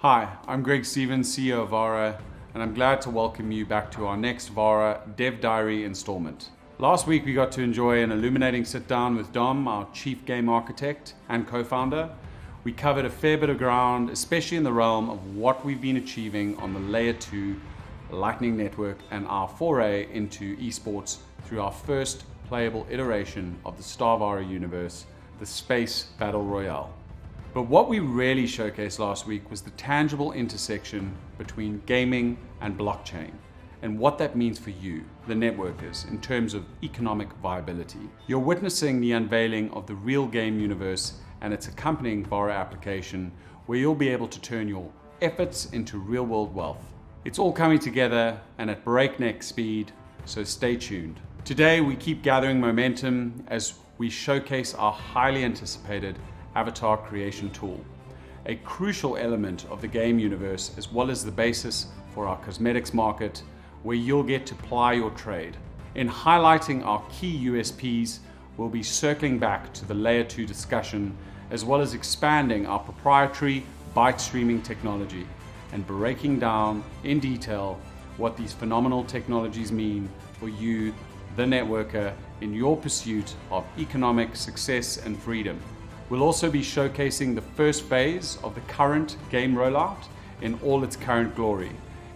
Hi, I'm Greg Stevens, CEO of Vara, and I'm glad to welcome you back to our next Vara Dev Diary installment. Last week we got to enjoy an illuminating sit down with Dom, our chief game architect and co-founder. We covered a fair bit of ground, especially in the realm of what we've been achieving on the Layer 2 Lightning Network and our foray into esports through our first playable iteration of the Star Vara universe, the Space Battle Royale. But what we really showcased last week was the tangible intersection between gaming and blockchain and what that means for you, the networkers, in terms of economic viability. You're witnessing the unveiling of the real game universe and its accompanying Vara application, where you'll be able to turn your efforts into real-world wealth. It's all coming together and at breakneck speed, so stay tuned. Today we keep gathering momentum as we showcase our highly anticipated avatar creation tool, a crucial element of the game universe as well as the basis for our cosmetics market, where you'll get to ply your trade. In highlighting our key USPs, we'll be circling back to the Layer 2 discussion as well as expanding our proprietary byte streaming technology and breaking down in detail what these phenomenal technologies mean for you, the networker, in your pursuit of economic success and freedom. We'll also be showcasing the first phase of the current game rollout in all its current glory,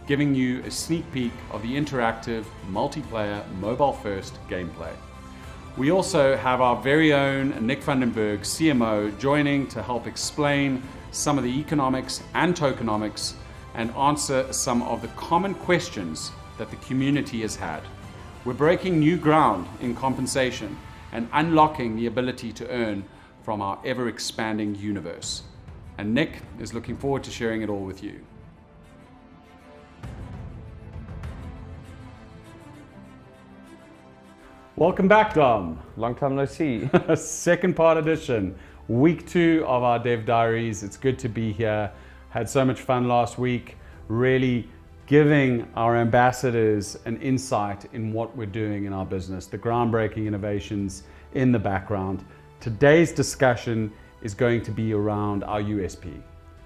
giving you a sneak peek of the interactive, multiplayer, mobile-first gameplay. We also have our very own Nick Vandenberg, CMO, joining to help explain some of the economics and tokenomics and answer some of the common questions that the community has had. We're breaking new ground in compensation and unlocking the ability to earn from our ever-expanding universe. And Nick is looking forward to sharing it all with you. Welcome back, Dom. Long time no see. Second part edition, week 2 of our Dev Diaries. It's good to be here. Had so much fun last week, really giving our ambassadors an insight in what we're doing in our business, the groundbreaking innovations in the background. Today's discussion is going to be around our USP.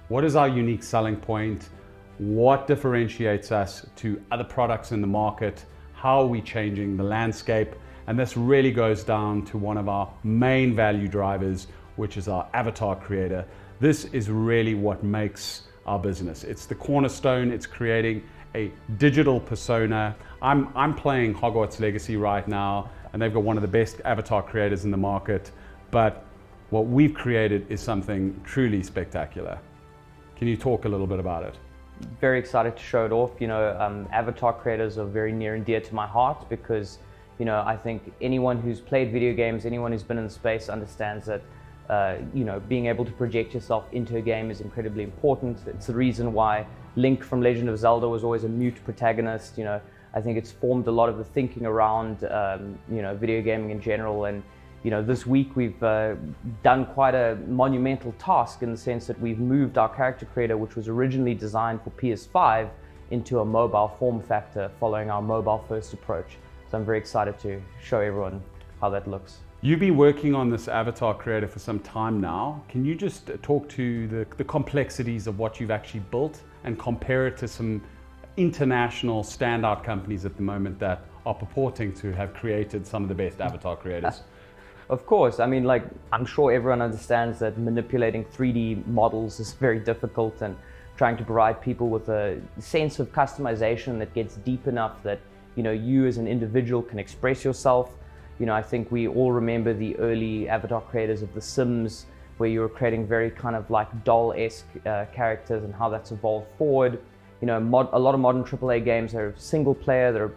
What is our unique selling point? What differentiates us to other products in the market? How are we changing the landscape? And this really goes down to one of our main value drivers, which is our avatar creator. This is really what makes our business. It's the cornerstone. It's creating a digital persona. I'm playing Hogwarts Legacy right now, and they've got one of the best avatar creators in the market. But what we've created is something truly spectacular. Can you talk a little bit about it? Very excited to show it off. Avatar creators are very near and dear to my heart because, I think anyone who's played video games, anyone who's been in the space understands that, being able to project yourself into a game is incredibly important. It's the reason why Link from Legend of Zelda was always a mute protagonist. I think it's formed a lot of the thinking around, video gaming in general. And this week we've done quite a monumental task in the sense that we've moved our character creator, which was originally designed for PS5, into a mobile form factor following our mobile first approach. So I'm very excited to show everyone how that looks. You've been working on this avatar creator for some time now. Can you just talk to the complexities of what you've actually built and compare it to some international standout companies at the moment that are purporting to have created some of the best avatar creators? Of course, I'm sure everyone understands that manipulating 3D models is very difficult, and trying to provide people with a sense of customization that gets deep enough that, you as an individual can express yourself. I think we all remember the early avatar creators of The Sims, where you were creating very kind of like doll-esque characters, and how that's evolved forward. A lot of modern AAA games are single player, they're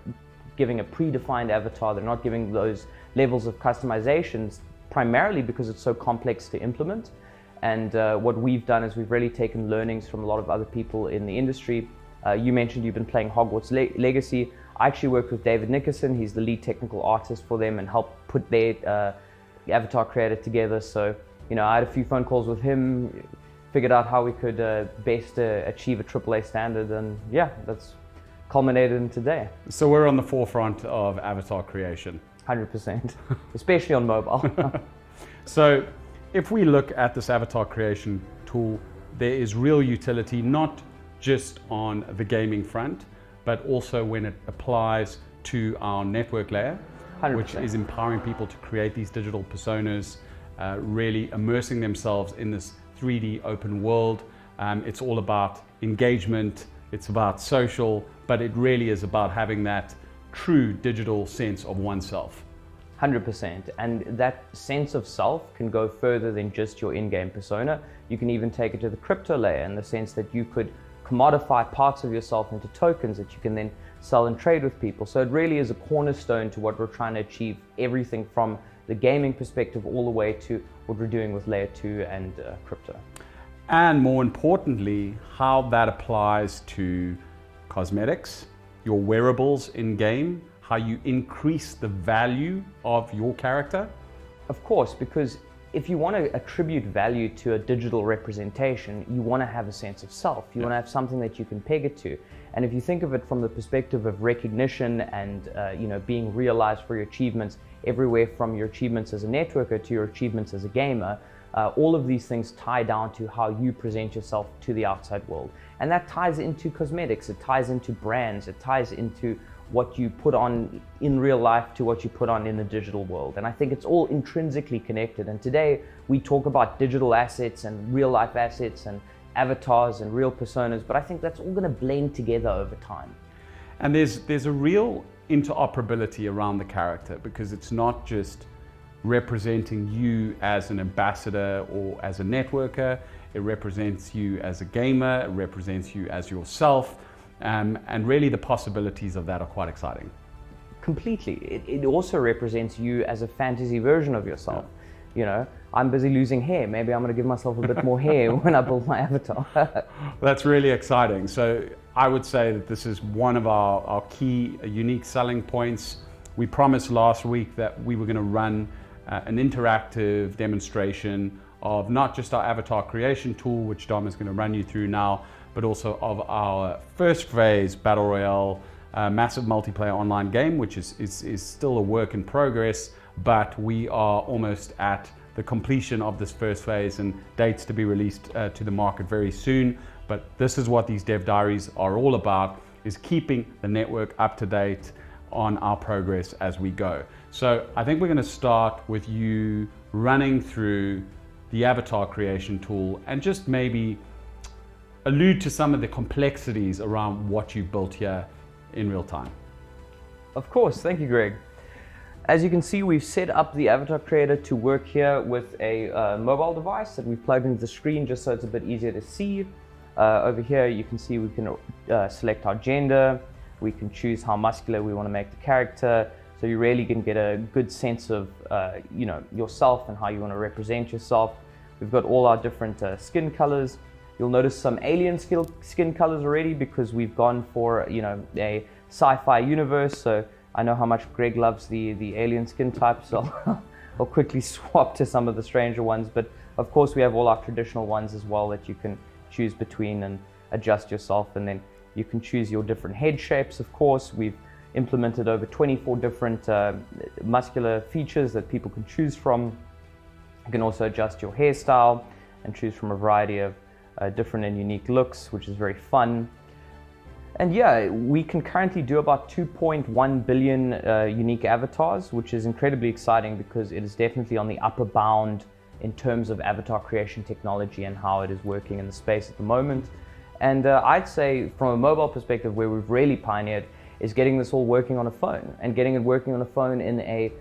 giving a predefined avatar, they're not giving those levels of customizations, primarily because it's so complex to implement. And what we've done is we've really taken learnings from a lot of other people in the industry. You mentioned you've been playing Hogwarts Legacy. I actually worked with David Nickerson. He's the lead technical artist for them and helped put their avatar creator together. So, I had a few phone calls with him, figured out how we could best achieve a AAA standard, and yeah, that's culminated in today. So we're on the forefront of avatar creation. 100%, especially on mobile. So if we look at this avatar creation tool, there is real utility, not just on the gaming front, but also when it applies to our network layer, 100%. which is empowering people to create these digital personas, really immersing themselves in this 3D open world. It's all about engagement, it's about social, but it really is about having that true digital sense of oneself. 100%. And that sense of self can go further than just your in-game persona. You can even take it to the crypto layer in the sense that you could commodify parts of yourself into tokens that you can then sell and trade with people. So it really is a cornerstone to what we're trying to achieve, everything from the gaming perspective all the way to what we're doing with layer 2 and crypto. And more importantly, how that applies to cosmetics, your wearables in game, how you increase the value of your character. Of course, because if you want to attribute value to a digital representation, you want to have a sense of self. You want to have something that you can peg it to. And if you think of it from the perspective of recognition and being realized for your achievements, everywhere from your achievements as a networker to your achievements as a gamer, all of these things tie down to how you present yourself to the outside world. And that ties into cosmetics, it ties into brands, it ties into what you put on in real life to what you put on in the digital world. And I think it's all intrinsically connected. And today we talk about digital assets and real life assets and avatars and real personas, but I think that's all going to blend together over time. And there's a real interoperability around the character, because it's not just representing you as an ambassador or as a networker, it represents you as a gamer, it represents you as yourself. And really the possibilities of that are quite exciting. Completely. It also represents you as a fantasy version of yourself. Yeah. You know, I'm busy losing hair. Maybe I'm going to give myself a bit more hair when I build my avatar. That's really exciting. So I would say that this is one of our key unique selling points. We promised last week that we were going to run an interactive demonstration of not just our avatar creation tool, which Dom is going to run you through now, but also of our first phase Battle Royale massive multiplayer online game, which is still a work in progress, but we are almost at the completion of this first phase and dates to be released to the market very soon. But this is what these Dev Diaries are all about, is keeping the network up to date on our progress as we go. So I think we're going to start with you running through the avatar creation tool and just maybe allude to some of the complexities around what you've built here in real time. Of course, thank you, Greg. As you can see, we've set up the avatar creator to work here with a mobile device that we've plugged into the screen just so it's a bit easier to see. Over here, you can see we can select our gender, we can choose how muscular we want to make the character, so you really can get a good sense of yourself and how you want to represent yourself. We've got all our different skin colors. You'll notice some alien skin colors already because we've gone for a sci-fi universe. So I know how much Greg loves the alien skin type, so I'll quickly swap to some of the stranger ones. But of course we have all our traditional ones as well that you can choose between and adjust yourself, and then you can choose your different head shapes. Of course, we've implemented over 24 different muscular features that people can choose from. You can also adjust your hairstyle and choose from a variety of different and unique looks, which is very fun. And yeah, we can currently do about 2.1 billion unique avatars, which is incredibly exciting because it is definitely on the upper bound in terms of avatar creation technology and how it is working in the space at the moment. And I'd say from a mobile perspective, where we've really pioneered is getting this all working on a phone, and getting it working on a phone in a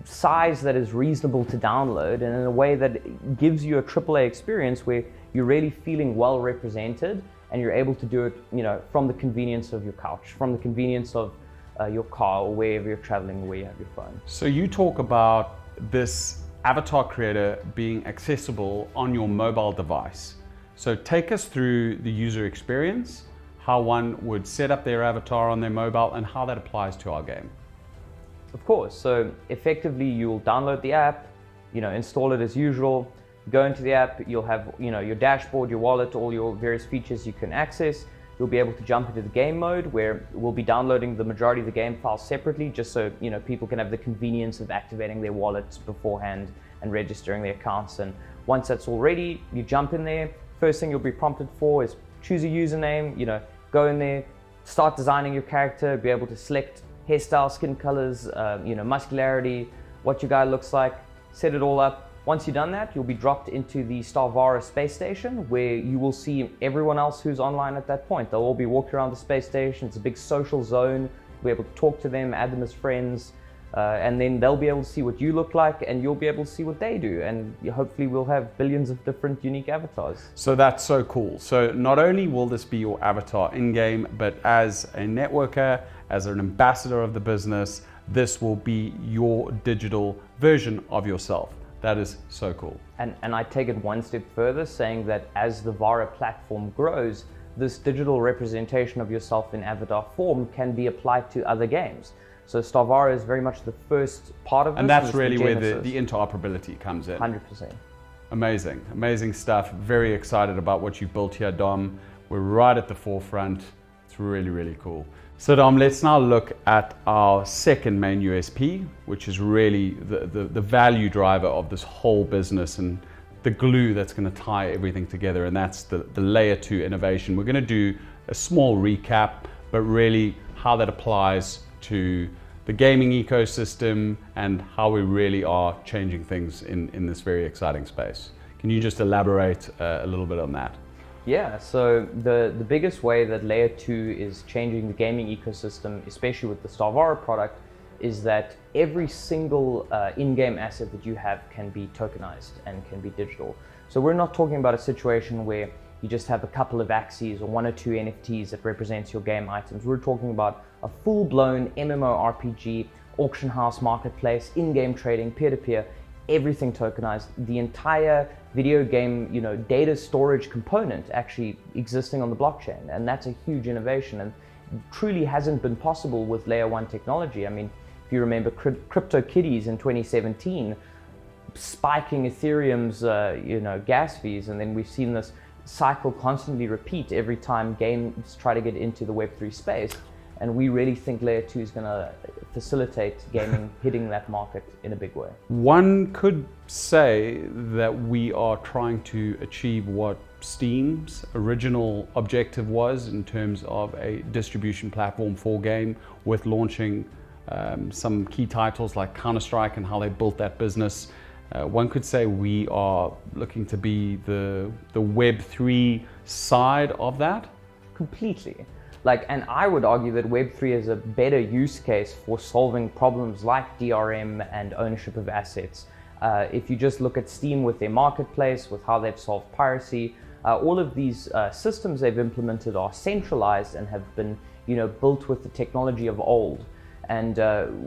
size that is reasonable to download and in a way that gives you a AAA experience where you're really feeling well represented and you're able to do it from the convenience of your couch, from the convenience of your car, or wherever you're traveling, where you have your phone. So you talk about this avatar creator being accessible on your mobile device. So take us through the user experience, how one would set up their avatar on their mobile and how that applies to our game. Of course, so effectively you'll download the app, install it as usual, go into the app, you'll have your dashboard, your wallet, all your various features you can access. You'll be able to jump into the game mode where we'll be downloading the majority of the game files separately, just so people can have the convenience of activating their wallets beforehand and registering their accounts. And once that's all ready, you jump in there, first thing you'll be prompted for is choose a username, go in there, start designing your character, be able to select hairstyle, skin colors, muscularity, what your guy looks like, set it all up. Once you've done that, you'll be dropped into the Vara space station where you will see everyone else who's online at that point. They'll all be walking around the space station. It's a big social zone. You'll be able to talk to them, add them as friends, and then they'll be able to see what you look like and you'll be able to see what they do. And hopefully we'll have billions of different unique avatars. So that's so cool. So not only will this be your avatar in-game, but as a networker, as an ambassador of the business, this will be your digital version of yourself. That is so cool. And I take it one step further, saying that as the Vara platform grows, this digital representation of yourself in avatar form can be applied to other games. So Vara is very much the first part of this. And that's really where the interoperability comes in. 100%. Amazing, amazing stuff. Very excited about what you've built here, Dom. We're right at the forefront. It's really, really cool. So Dom, let's now look at our second main USP, which is really the value driver of this whole business and the glue that's going to tie everything together, and that's the layer 2 innovation. We're going to do a small recap, but really how that applies to the gaming ecosystem and how we really are changing things in this very exciting space. Can you just elaborate a little bit on that? Yeah, so the biggest way that layer 2 is changing the gaming ecosystem, especially with the Vara product, is that every single in-game asset that you have can be tokenized and can be digital. So we're not talking about a situation where you just have a couple of axes or 1 or 2 NFTs that represents your game items. We're talking about a full-blown MMORPG, auction house marketplace, in-game trading, peer-to-peer, everything tokenized, the entire video game, data storage component actually existing on the blockchain. And that's a huge innovation and truly hasn't been possible with layer 1 technology. I mean, if you remember CryptoKitties in 2017, spiking Ethereum's, gas fees, and then we've seen this cycle constantly repeat every time games try to get into the Web3 space. And we really think layer 2 is going to facilitate gaming hitting that market in a big way. One could say that we are trying to achieve what Steam's original objective was in terms of a distribution platform for game, with launching some key titles like Counter-Strike and how they built that business. One could say we are looking to be the Web3 side of that. Completely. And I would argue that Web3 is a better use case for solving problems like DRM and ownership of assets. If you just look at Steam with their marketplace, with how they've solved piracy, all of these systems they've implemented are centralized and have been, built with the technology of old. And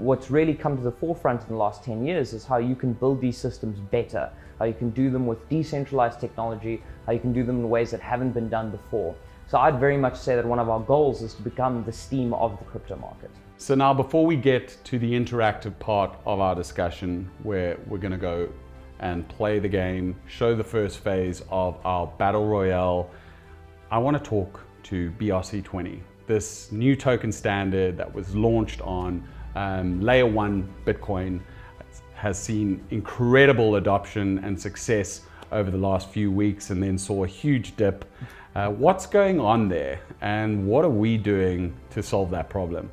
what's really come to the forefront in the last 10 years is how you can build these systems better, how you can do them with decentralized technology, how you can do them in ways that haven't been done before. So I'd very much say that one of our goals is to become the Steam of the crypto market. So now, before we get to the interactive part of our discussion, where we're going to go and play the game, show the first phase of our Battle Royale, I want to talk to BRC20, this new token standard that was launched on Layer 1 Bitcoin, has seen incredible adoption and success over the last few weeks and then saw a huge dip. What's going on there and what are we doing to solve that problem?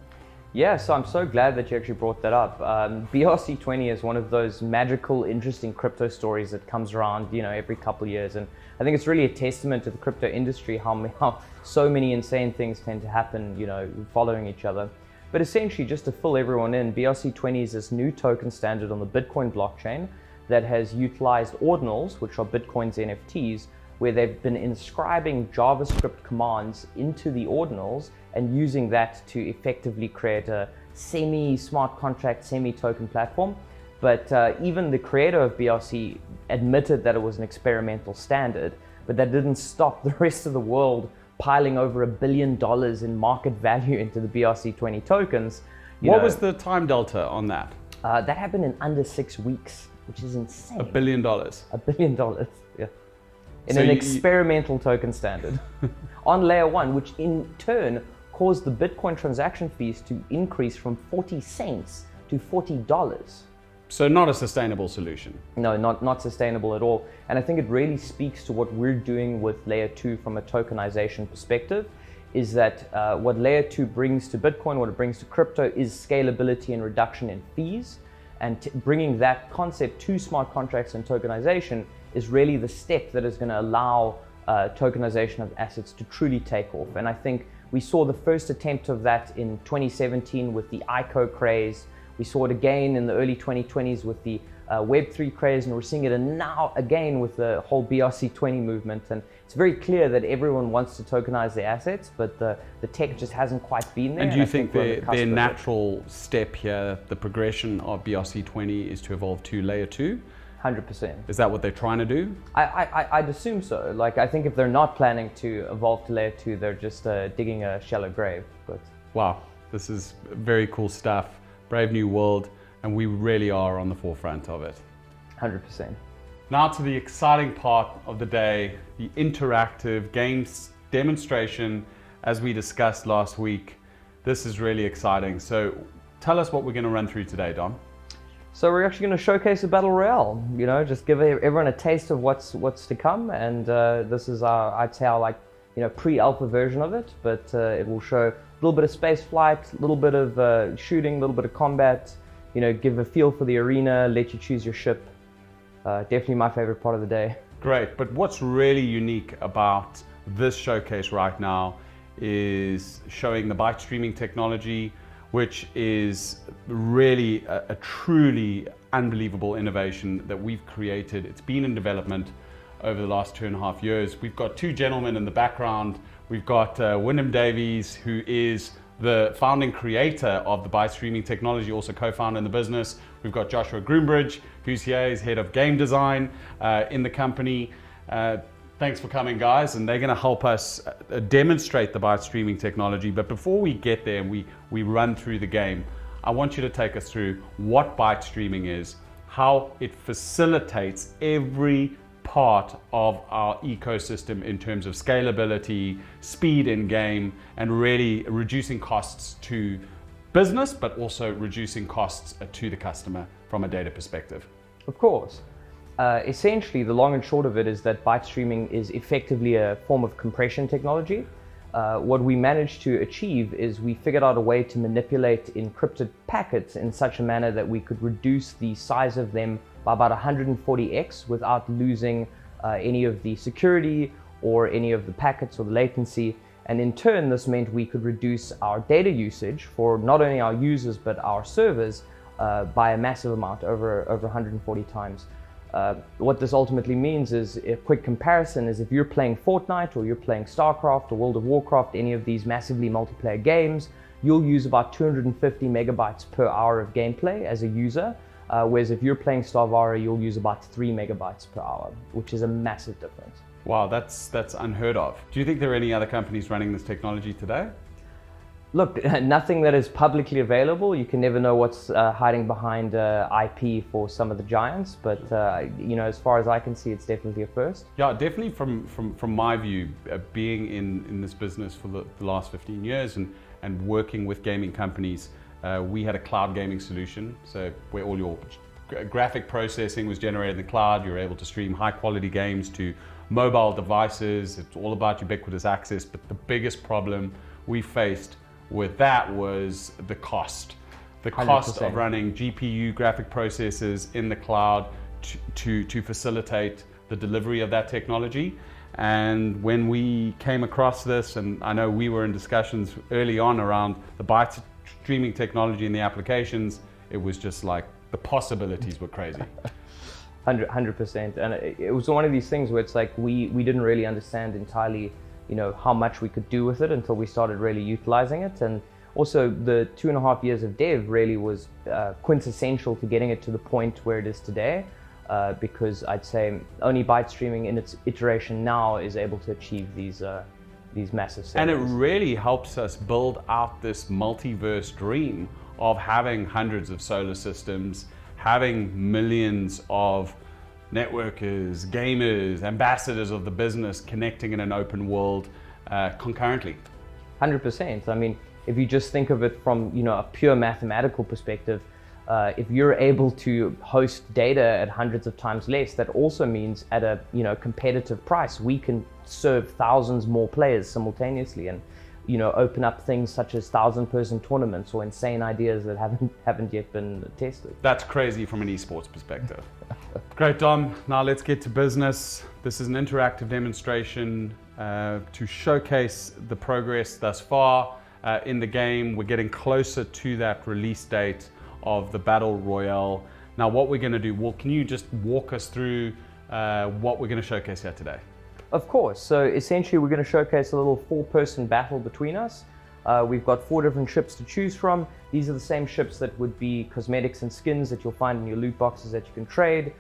Yeah, so I'm so glad that you actually brought that up. BRC20 is one of those magical, interesting crypto stories that comes around, every couple of years. And I think it's really a testament to the crypto industry, how so many insane things tend to happen, following each other. But essentially, just to fill everyone in, BRC20 is this new token standard on the Bitcoin blockchain that has utilized ordinals, which are Bitcoin's NFTs, where they've been inscribing JavaScript commands into the ordinals and using that to effectively create a semi-smart contract, semi-token platform. But even the creator of BRC admitted that it was an experimental standard, but that didn't stop the rest of the world piling over $1 billion in market value into the BRC20 tokens. What was the time delta on that? That happened in under 6 weeks, which is insane. $1 billion. $1 billion, yeah. In So an experimental token standard on layer 1, which in turn caused the Bitcoin transaction fees to increase from 40 cents to $40. So not a sustainable solution. No, not sustainable at all. And I think it really speaks to what we're doing with Layer 2 from a tokenization perspective, is that what Layer 2 brings to Bitcoin, what it brings to crypto, is scalability and reduction in fees. And bringing that concept to smart contracts and tokenization is really the step that is going to allow tokenization of assets to truly take off. And I think we saw the first attempt of that in 2017 with the ICO craze. We saw it again in the early 2020s with the Web3 craze, and we're seeing it now again with the whole BRC20 movement. And it's very clear that everyone wants to tokenize their assets, but the tech just hasn't quite been there. And do you think their natural step here, the progression of BRC20, is to evolve to Layer 2? 100%. Is that what they're trying to do? I'd assume so. Like, I think if they're not planning to evolve to Layer 2, they're just digging a shallow grave. But wow, this is very cool stuff. Brave new world, and we really are on the forefront of it. 100%. Now to the exciting part of the day, the interactive games demonstration, as we discussed last week. This is really exciting. So tell us what we're going to run through today, Dom. So we're actually going to showcase a battle royale, you know, just give everyone a taste of what's to come. And this is our, I'd say our, like, you know, pre-alpha version of it, but it will show a little bit of space flight, a little bit of shooting, a little bit of combat, you know, give a feel for the arena, let you choose your ship. Definitely my favorite part of the day. Great, but what's really unique about this showcase right now is showing the byte streaming technology, which is really a truly unbelievable innovation that we've created. It's been in development over the last 2.5 years. We've got two gentlemen in the background. We've got Wyndham Davies, who is the founding creator of the byte streaming technology, also co-founder in the business. We've got Joshua Groombridge, who's here, he's head of game design in the company. Thanks for coming, guys, and they're going to help us demonstrate the byte streaming technology. But before we get there and we run through the game, I want you to take us through what byte streaming is, how it facilitates every part of our ecosystem in terms of scalability, speed in game, and really reducing costs to business, but also reducing costs to the customer from a data perspective. Of course. Essentially, the long and short of it is that byte streaming is effectively a form of compression technology. What we managed to achieve is we figured out a way to manipulate encrypted packets in such a manner that we could reduce the size of them by about 140x without losing any of the security or any of the packets or the latency. And in turn, this meant we could reduce our data usage for not only our users but our servers by a massive amount, over 140 times. What this ultimately means is, a quick comparison is, if you're playing Fortnite or you're playing StarCraft or World of Warcraft, any of these massively multiplayer games, you'll use about 250 megabytes per hour of gameplay as a user, whereas if you're playing Vara, you'll use about 3 megabytes per hour, which is a massive difference. Wow, that's unheard of. Do you think there are any other companies running this technology today? Look, nothing that is publicly available. You can never know what's hiding behind IP for some of the giants, but you know, as far as I can see, it's definitely a first. Yeah, definitely from my view, being in this business for the last 15 years and working with gaming companies, we had a cloud gaming solution, so where all your graphic processing was generated in the cloud. You're able to stream high quality games to mobile devices. It's all about ubiquitous access, but the biggest problem we faced with that was the cost. The cost 100%. of running GPU graphic processors in the cloud to facilitate the delivery of that technology. And when we came across this, and I know we were in discussions early on around the byte streaming technology and the applications, it was just like the possibilities were crazy. 100%. And it was one of these things where it's like we didn't really understand entirely, you know, how much we could do with it until we started really utilizing it. And also the 2.5 years of dev really was quintessential to getting it to the point where it is today, because I'd say only byte streaming in its iteration now is able to achieve these massive savings. And it really helps us build out this multiverse dream of having hundreds of solar systems, having millions of networkers, gamers, ambassadors of the business connecting in an open world concurrently. 100%. I mean, if you just think of it from, you know, a pure mathematical perspective, if you're able to host data at hundreds of times less, that also means at a competitive price, we can serve thousands more players simultaneously, and open up things such as 1,000-person tournaments or insane ideas that haven't yet been tested. That's crazy from an esports perspective. Great, Dom. Now let's get to business. This is an interactive demonstration to showcase the progress thus far in the game. We're getting closer to that release date of the Battle Royale. Now what we're going to do, well, can you just walk us through what we're going to showcase here today? Of course. So essentially we're going to showcase a little 4-person battle between us. We've got 4 different ships to choose from. These are the same ships that would be cosmetics and skins that you'll find in your loot boxes that you can trade.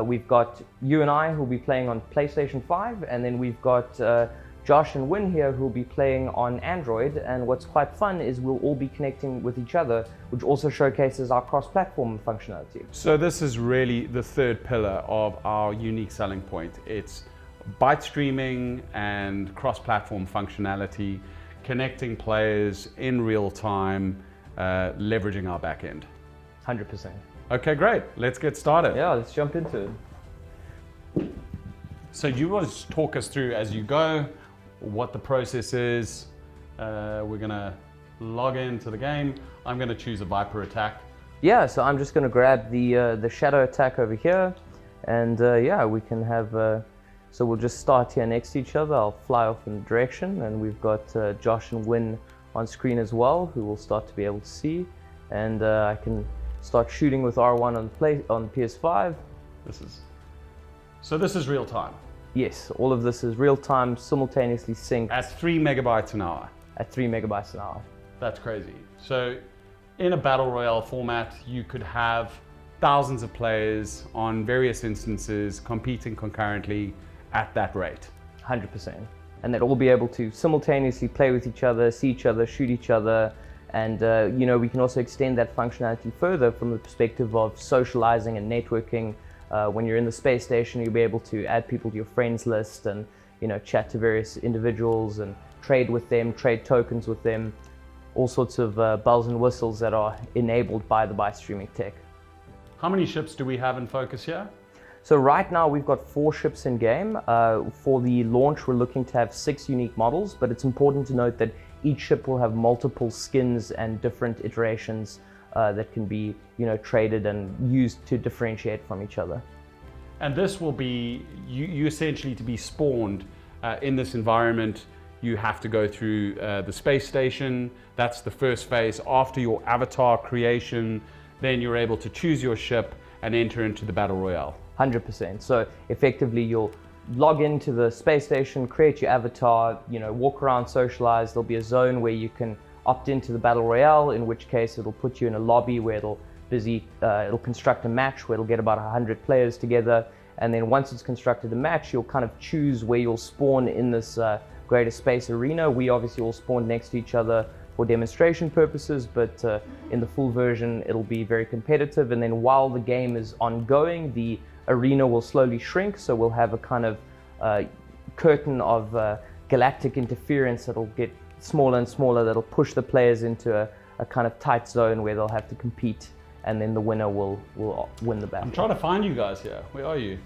We've got you and I who'll be playing on PlayStation 5, and then we've got Josh and Win here who'll be playing on Android. And what's quite fun is we'll all be connecting with each other, which also showcases our cross-platform functionality. So this is really the third pillar of our unique selling point. It's byte streaming and cross-platform functionality, connecting players in real time, leveraging our backend. 100%. Okay, great. Let's get started. Yeah, let's jump into it. So you want to talk us through as you go what the process is. We're going to log into the game. I'm going to choose a Viper attack. Yeah, so I'm just going to grab the shadow attack over here, and yeah, we can have. So we'll just start here next to each other. I'll fly off in the direction, and we've got Josh and Win on screen as well, who we'll start to be able to see. And I can start shooting with R1 on PS5. So this is real time. Yes, all of this is real time, simultaneously synced. At 3 megabytes an hour. At 3 megabytes an hour. That's crazy. So in a battle royale format, you could have thousands of players on various instances competing concurrently at that rate. 100%. And they'd all be able to simultaneously play with each other, see each other, shoot each other. And we can also extend that functionality further from the perspective of socializing and networking. When you're in the space station, you'll be able to add people to your friends list and chat to various individuals and trade with them, trade tokens with them. All sorts of bells and whistles that are enabled by the byte streaming tech. How many ships do we have in focus here? So right now we've got 4 ships in game. For the launch, we're looking to have 6 unique models, but it's important to note that each ship will have multiple skins and different iterations that can be traded and used to differentiate from each other. And this will be, you essentially to be spawned in this environment, you have to go through the space station. That's the first phase. After your avatar creation, then you're able to choose your ship and enter into the Battle Royale. 100%. So effectively you'll log into the space station, create your avatar, walk around, socialize. There'll be a zone where you can opt into the Battle Royale, in which case it'll put you in a lobby where it'll construct a match where it'll get about 100 players together. And then once it's constructed a match, you'll kind of choose where you'll spawn in this greater space arena. We obviously all spawn next to each other for demonstration purposes, but in the full version, it'll be very competitive. And then while the game is ongoing, the arena will slowly shrink. So we'll have a kind of curtain of galactic interference that'll get smaller and smaller, that'll push the players into a kind of tight zone where they'll have to compete, and then the winner will win the battle. I'm trying to find you guys here. Where are you?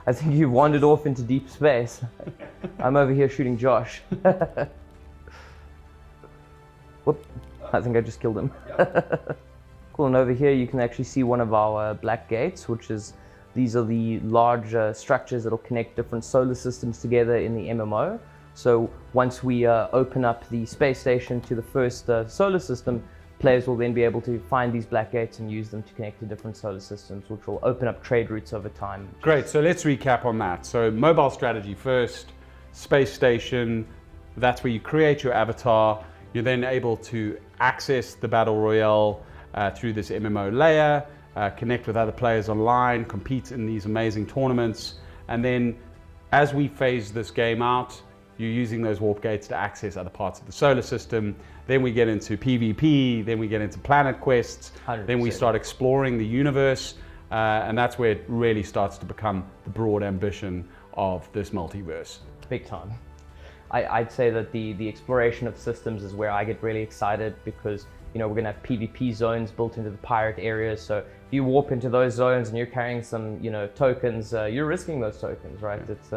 I think you wandered off into deep space. I'm over here shooting Josh. Whoop, I think I just killed him. Cool, and over here you can actually see one of our black gates, these are the large structures that'll connect different solar systems together in the MMO. So once we open up the space station to the first solar system, players will then be able to find these black gates and use them to connect to different solar systems, which will open up trade routes over time. Great, so let's recap on that. So mobile strategy first, space station, that's where you create your avatar. You're then able to access the Battle Royale through this MMO layer, connect with other players online, compete in these amazing tournaments. And then as we phase this game out, you're using those warp gates to access other parts of the solar system. Then we get into PvP, then we get into planet quests, 100%. Then we start exploring the universe, and that's where it really starts to become the broad ambition of this multiverse. Big time. I'd say that the exploration of systems is where I get really excited, because we're going to have PvP zones built into the pirate areas. So if you warp into those zones and you're carrying some, tokens, you're risking those tokens, right? It's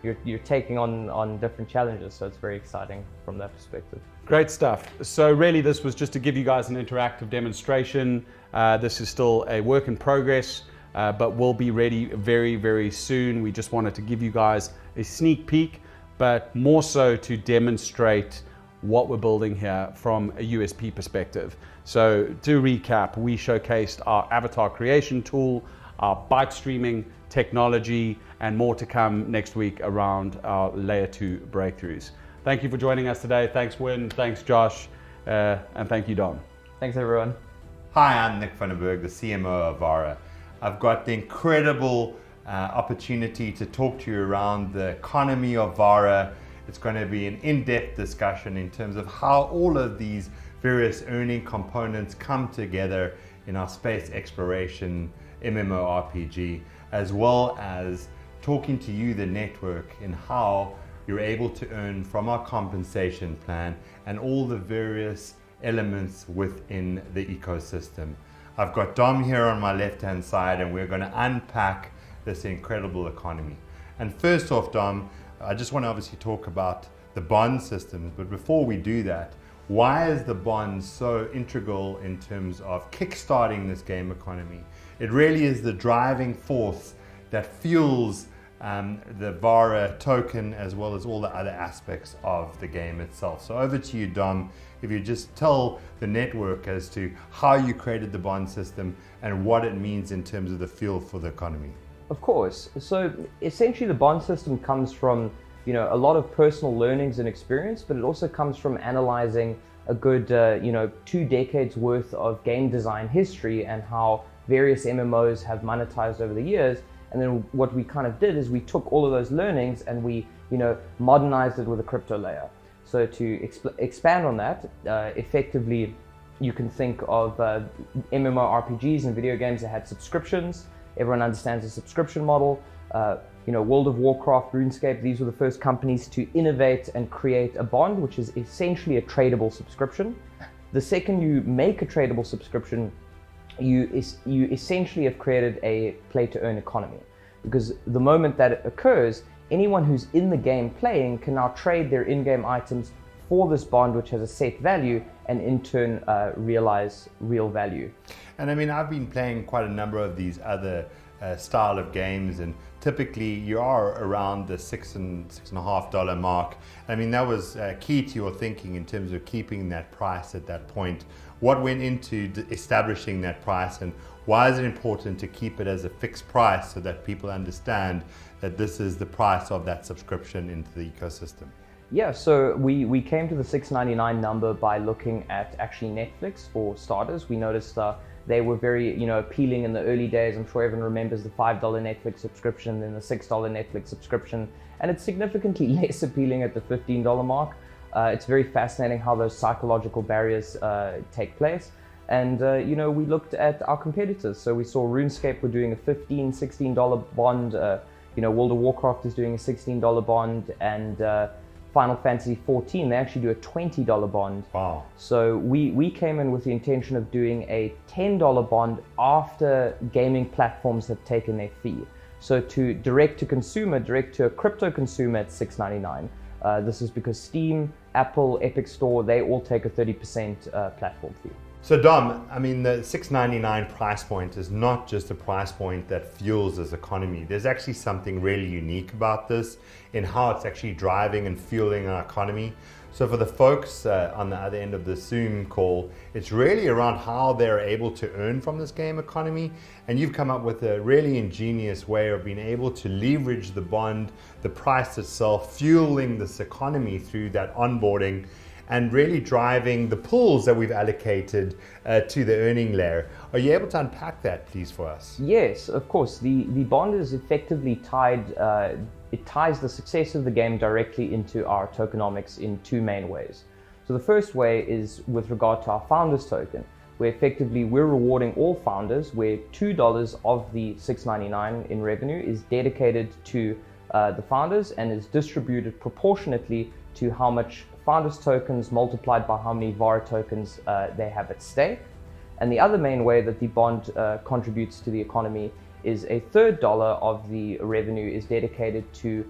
you're taking on different challenges. So it's very exciting from that perspective. Great stuff. So really this was just to give you guys an interactive demonstration. This is still a work in progress, but we'll be ready very, very soon. We just wanted to give you guys a sneak peek, but more so to demonstrate what we're building here from a USP perspective. So to recap, we showcased our avatar creation tool, our bike streaming technology, and more to come next week around our layer 2 breakthroughs. Thank you for joining us today. Thanks Win, thanks Josh, and thank you Dom. Thanks everyone. Hi, I'm Nick Vandenberg, the CMO of Vara. I've got the incredible opportunity to talk to you around the economy of Vara. It's going to be an in-depth discussion in terms of how all of these various earning components come together in our space exploration MMORPG, as well as talking to you, the network, and how you're able to earn from our compensation plan and all the various elements within the ecosystem. I've got Dom here on my left-hand side, and we're going to unpack this incredible economy. And first off, Dom, I just want to obviously talk about the bond systems, but before we do that, why is the bond so integral in terms of kickstarting this game economy? It really is the driving force that fuels the Vara token, as well as all the other aspects of the game itself. So over to you, Dom, if you just tell the network as to how you created the bond system and what it means in terms of the fuel for the economy. Of course. So essentially the bond system comes from, a lot of personal learnings and experience, but it also comes from analyzing a good, 2 decades worth of game design history and how various MMOs have monetized over the years. And then what we kind of did is we took all of those learnings and we, modernized it with a crypto layer. So to expand on that, effectively, you can think of MMORPGs and video games that had subscriptions. Everyone understands the subscription model. World of Warcraft, RuneScape, these were the first companies to innovate and create a bond, which is essentially a tradable subscription. The second you make a tradable subscription, you essentially have created a play-to-earn economy. Because the moment that it occurs, anyone who's in the game playing can now trade their in-game items for this bond, which has a set value, and in turn realize real value. And I mean, I've been playing quite a number of these other style of games, and typically you are around the $6.50 mark. I mean, that was key to your thinking in terms of keeping that price at that point. What went into establishing that price, and why is it important to keep it as a fixed price so that people understand that this is the price of that subscription into the ecosystem? Yeah, so we came to the $6.99 number by looking at actually Netflix for starters. We noticed they were very appealing in the early days. I'm sure everyone remembers the $5 Netflix subscription and the $6 Netflix subscription, and it's significantly less appealing at the $15 mark. It's very fascinating how those psychological barriers take place. And we looked at our competitors. So we saw RuneScape were doing a $15, $16 bond. World of Warcraft is doing a $16 bond, and Final Fantasy 14, they actually do a $20 bond. Wow. So we came in with the intention of doing a $10 bond after gaming platforms have taken their fee. So to direct to a crypto consumer at $6.99. This is because Steam, Apple, Epic Store, they all take a 30% platform fee. So Dom, I mean, the $6.99 price point is not just a price point that fuels this economy. There's actually something really unique about this in how it's actually driving and fueling our economy. So for the folks on the other end of the Zoom call, it's really around how they're able to earn from this game economy. And you've come up with a really ingenious way of being able to leverage the bond, the price itself, fueling this economy through that onboarding, and really driving the pools that we've allocated to the earning layer. Are you able to unpack that, please, for us? Yes, of course. The bond is effectively tied, it ties the success of the game directly into our tokenomics in 2 main ways. So the first way is with regard to our founders token, where effectively we're rewarding all founders, where $2 of the $6.99 in revenue is dedicated to the founders and is distributed proportionately to how much founders tokens multiplied by how many Vara tokens they have at stake. And the other main way that the bond contributes to the economy is a third dollar of the revenue is dedicated to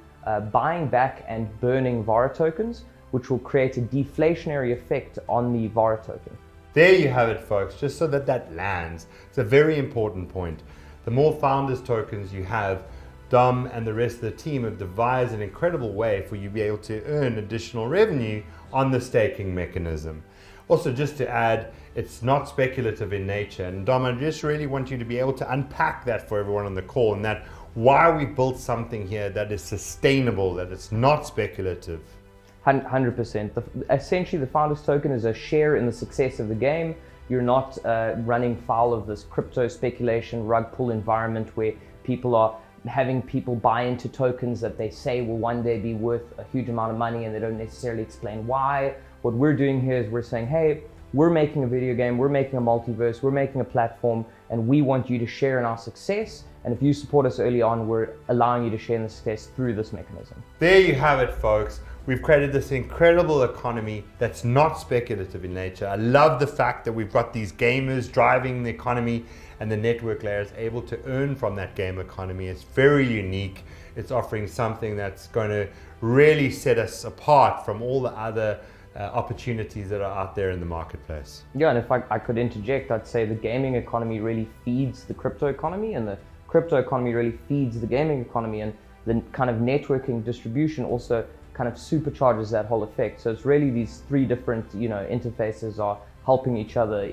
buying back and burning Vara tokens, which will create a deflationary effect on the Vara token. There you have it, folks, just so that that lands. It's a very important point. The more founders tokens you have, Dom and the rest of the team have devised an incredible way for you to be able to earn additional revenue on the staking mechanism. Also, just to add, it's not speculative in nature. And Dom, I just really want you to be able to unpack that for everyone on the call, and that why we built something here that is sustainable, that it's not speculative. 100%. Essentially, the founders token is a share in the success of the game. You're not running foul of this crypto speculation rug pull environment where people are having people buy into tokens that they say will one day be worth a huge amount of money, and they don't necessarily explain why. What we're doing here is we're saying, hey, we're making a video game, we're making a multiverse, we're making a platform, and we want you to share in our success. And if you support us early on, we're allowing you to share in the success through this mechanism. There you have it, folks. We've created this incredible economy that's not speculative in nature. I love the fact that we've got these gamers driving the economy, and the network layer is able to earn from that game economy. It's very unique. It's offering something that's going to really set us apart from all the other opportunities that are out there in the marketplace. Yeah, and if I could interject, I'd say the gaming economy really feeds the crypto economy, and the crypto economy really feeds the gaming economy, and the kind of networking distribution also kind of supercharges that whole effect. So it's really these three different, interfaces are helping each other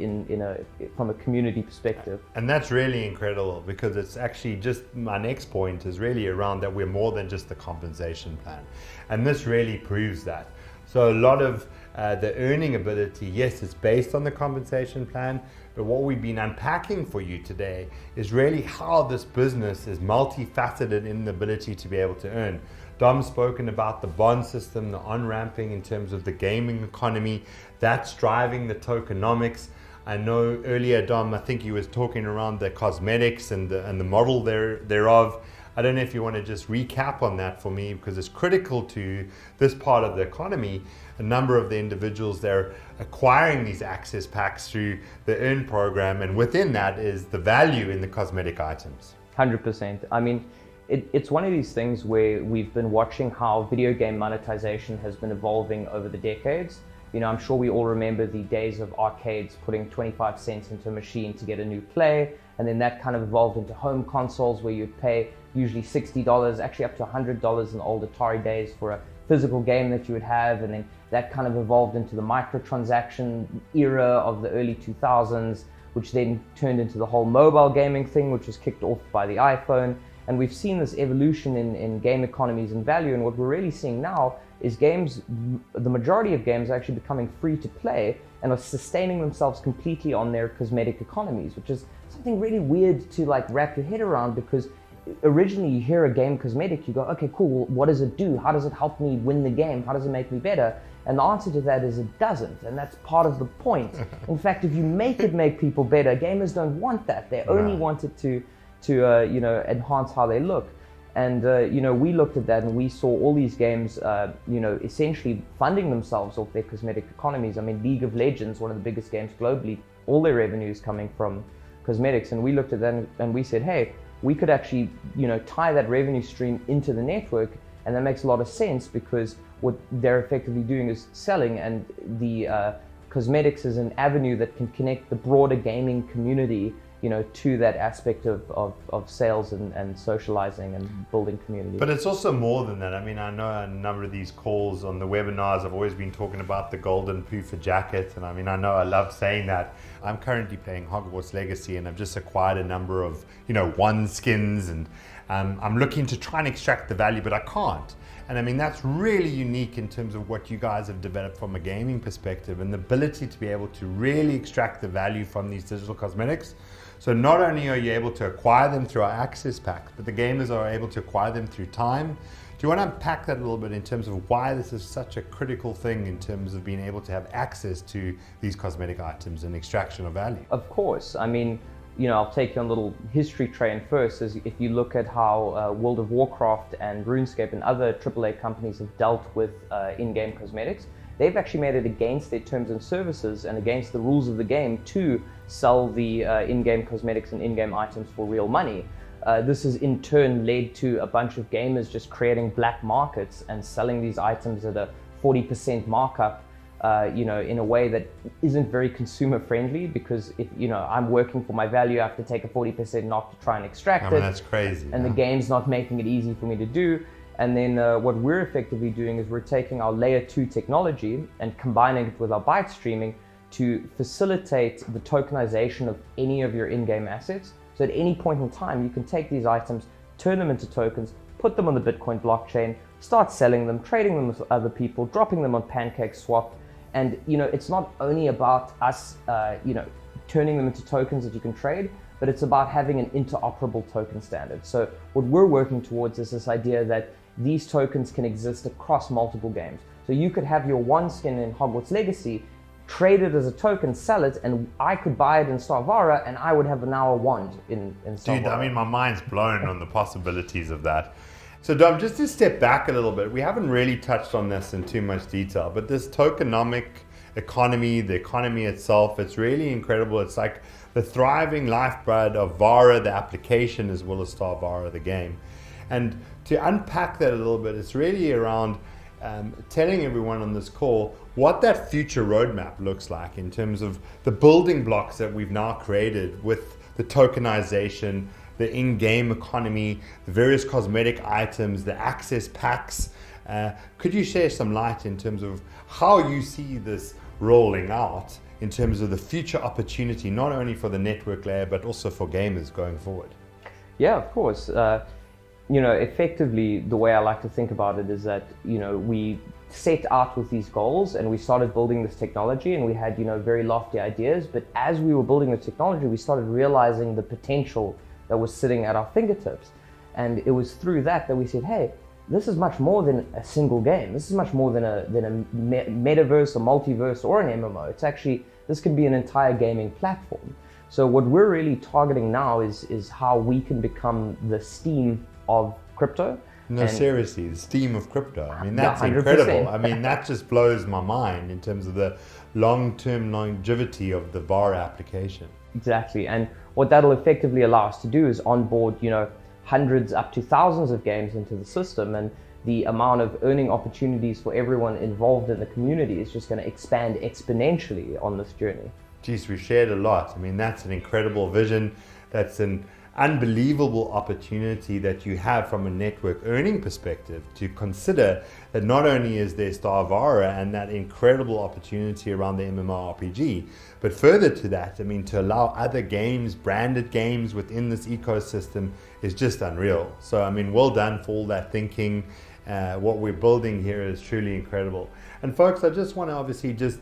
from a community perspective. And that's really incredible, because it's actually just my next point is really around that we're more than just the compensation plan. And this really proves that. So a lot of the earning ability, yes, it's based on the compensation plan, but what we've been unpacking for you today is really how this business is multifaceted in the ability to be able to earn. Dom's spoken about the bond system, the on-ramping in terms of the gaming economy, that's driving the tokenomics. I know earlier, Dom, I think he was talking around the cosmetics and the model thereof. I don't know if you want to just recap on that for me, because it's critical to this part of the economy. A number of the individuals, they're acquiring these access packs through the Earn program, and within that is the value in the cosmetic items. 100%. I mean, it's one of these things where we've been watching how video game monetization has been evolving over the decades. I'm sure we all remember the days of arcades putting 25 cents into a machine to get a new play, and then that kind of evolved into home consoles where you'd pay usually $60, actually up to $100 in the old Atari days for a physical game that you would have, and then that kind of evolved into the microtransaction era of the early 2000s, which then turned into the whole mobile gaming thing, which was kicked off by the iPhone. And we've seen this evolution in game economies and value, and what we're really seeing now is games, the majority of games are actually becoming free to play and are sustaining themselves completely on their cosmetic economies, which is something really weird to wrap your head around, because originally you hear a game cosmetic, you go, okay, cool, well, what does it do? How does it help me win the game? How does it make me better? And the answer to that is it doesn't, and that's part of the point. In fact, if you make it make people better, gamers don't want that. They only want it to enhance how they look. And we looked at that and we saw all these games, essentially funding themselves off their cosmetic economies. I mean, League of Legends, one of the biggest games globally, all their revenue is coming from cosmetics. And we looked at that and we said, hey, we could actually, tie that revenue stream into the network, and that makes a lot of sense, because what they're effectively doing is selling, and the cosmetics is an avenue that can connect the broader gaming community to that aspect of sales and socializing and building community. But it's also more than that. I mean, I know a number of these calls on the webinars, I've always been talking about the golden poofer jacket. And I mean, I know I love saying that. I'm currently playing Hogwarts Legacy, and I've just acquired a number of, one skins, and I'm looking to try and extract the value, but I can't. And I mean, that's really unique in terms of what you guys have developed from a gaming perspective, and the ability to be able to really extract the value from these digital cosmetics. So not only are you able to acquire them through our access pack, but the gamers are able to acquire them through time. Do you want to unpack that a little bit in terms of why this is such a critical thing in terms of being able to have access to these cosmetic items and extraction of value? Of course. I mean, I'll take you on a little history train first. Is if you look at how World of Warcraft and RuneScape and other AAA companies have dealt with in-game cosmetics, they've actually made it against their terms and services and against the rules of the game to sell the in-game cosmetics and in-game items for real money. This has in turn led to a bunch of gamers just creating black markets and selling these items at a 40% markup, in a way that isn't very consumer friendly, because if I'm working for my value, I have to take a 40% knock to try and extract it. That's crazy. And the game's not making it easy for me to do. And then what we're effectively doing is we're taking our layer 2 technology and combining it with our byte streaming to facilitate the tokenization of any of your in-game assets. So at any point in time, you can take these items, turn them into tokens, put them on the Bitcoin blockchain, start selling them, trading them with other people, dropping them on PancakeSwap. And it's not only about us, turning them into tokens that you can trade, but it's about having an interoperable token standard. So what we're working towards is this idea that these tokens can exist across multiple games. So you could have your one skin in Hogwarts Legacy, trade it as a token, sell it, and I could buy it in Star Vara, and I would have now a wand in Star Vara. Dude, I mean, my mind's blown on the possibilities of that. So Dom, just to step back a little bit, we haven't really touched on this in too much detail, but this tokenomic economy, the economy itself, it's really incredible. It's like the thriving lifeblood of Vara, the application, as well as Star Vara, the game. And to unpack that a little bit, it's really around telling everyone on this call what that future roadmap looks like in terms of the building blocks that we've now created with the tokenization, the in-game economy, the various cosmetic items, the access packs. Could you share some light in terms of how you see this rolling out in terms of the future opportunity, not only for the network layer, but also for gamers going forward? Yeah, of course. Effectively, the way I like to think about it is that, we set out with these goals and we started building this technology, and we had, very lofty ideas. But as we were building the technology, we started realizing the potential that was sitting at our fingertips. And it was through that we said, hey, this is much more than a single game. This is much more than a metaverse, a multiverse, or an MMO. It's actually, this can be an entire gaming platform. So what we're really targeting now is how we can become the Steam of crypto. No, seriously, the Steam of crypto. I mean, that's 100%. incredible. I mean, that just blows my mind in terms of the long-term longevity of the Vara application. Exactly. And what that'll effectively allow us to do is onboard, hundreds up to thousands of games into the system, and the amount of earning opportunities for everyone involved in the community is just going to expand exponentially on this journey. Geez, we shared a lot. I mean, that's an incredible vision. That's an unbelievable opportunity that you have from a network earning perspective to consider that not only is there Star Vara and that incredible opportunity around the MMORPG, but further to that, I mean, to allow other games, branded games within this ecosystem is just unreal. So, I mean, well done for all that thinking. What we're building here is truly incredible. And folks, I just want to obviously just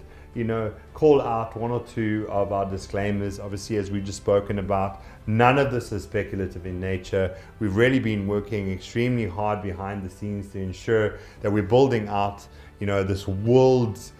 call out one or two of our disclaimers. Obviously, as we've just spoken about, none of this is speculative in nature. We've really been working extremely hard behind the scenes to ensure that we're building out, this world's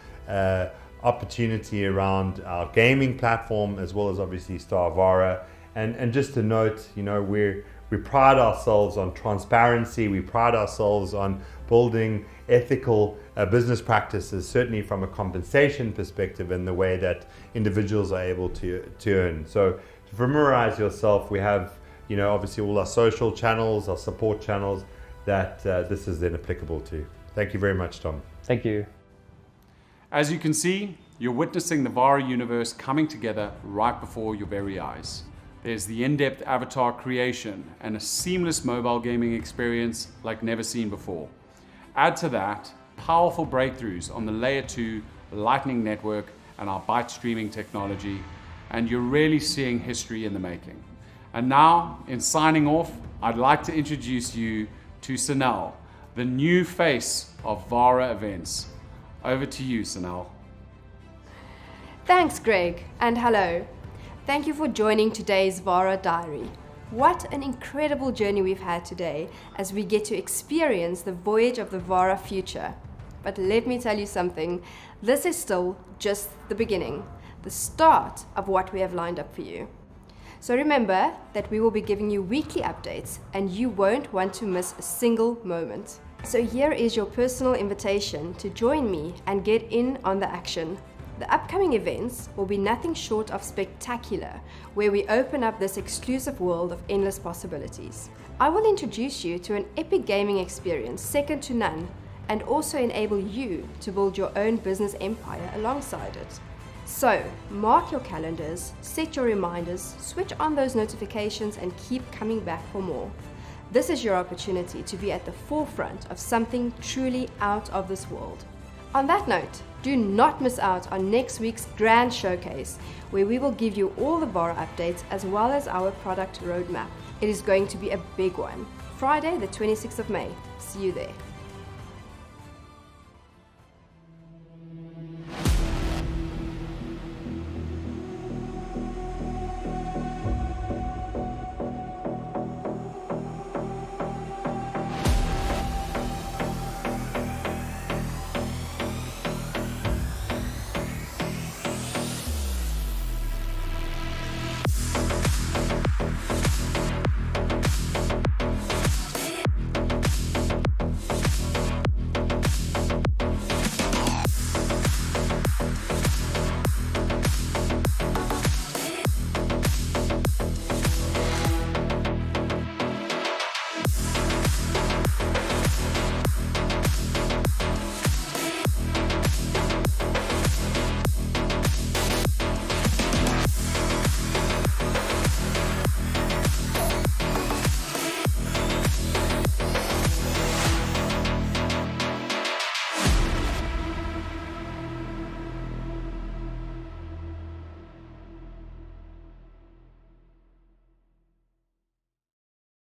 opportunity around our gaming platform, as well as obviously Star Vara. And just to note, we pride ourselves on transparency. We pride ourselves on building ethical business practices, certainly from a compensation perspective and the way that individuals are able to earn. So to familiarize yourself, we have, obviously all our social channels, our support channels that this is then applicable to. Thank you very much, Tom. Thank you. As you can see, you're witnessing the Vara universe coming together right before your very eyes. There's the in-depth avatar creation and a seamless mobile gaming experience like never seen before. Add to that powerful breakthroughs on the layer 2 Lightning Network and our byte streaming technology, and you're really seeing history in the making. And now, in signing off, I'd like to introduce you to Sanel, the new face of Vara events. Over to you, Sanel. Thanks, Greg, and hello. Thank you for joining today's Vara Diary. What an incredible journey we've had today as we get to experience the voyage of the Vara future. But let me tell you something, this is still just the beginning, the start of what we have lined up for you. So remember that we will be giving you weekly updates and you won't want to miss a single moment. So here is your personal invitation to join me and get in on the action. The upcoming events will be nothing short of spectacular, where we open up this exclusive world of endless possibilities. I will introduce you to an epic gaming experience second to none, and also enable you to build your own business empire alongside it. So, mark your calendars, set your reminders, switch on those notifications and keep coming back for more. This is your opportunity to be at the forefront of something truly out of this world. On that note, do not miss out on next week's grand showcase, where we will give you all the Vara updates as well as our product roadmap. It is going to be a big one. Friday, the 26th of May. See you there.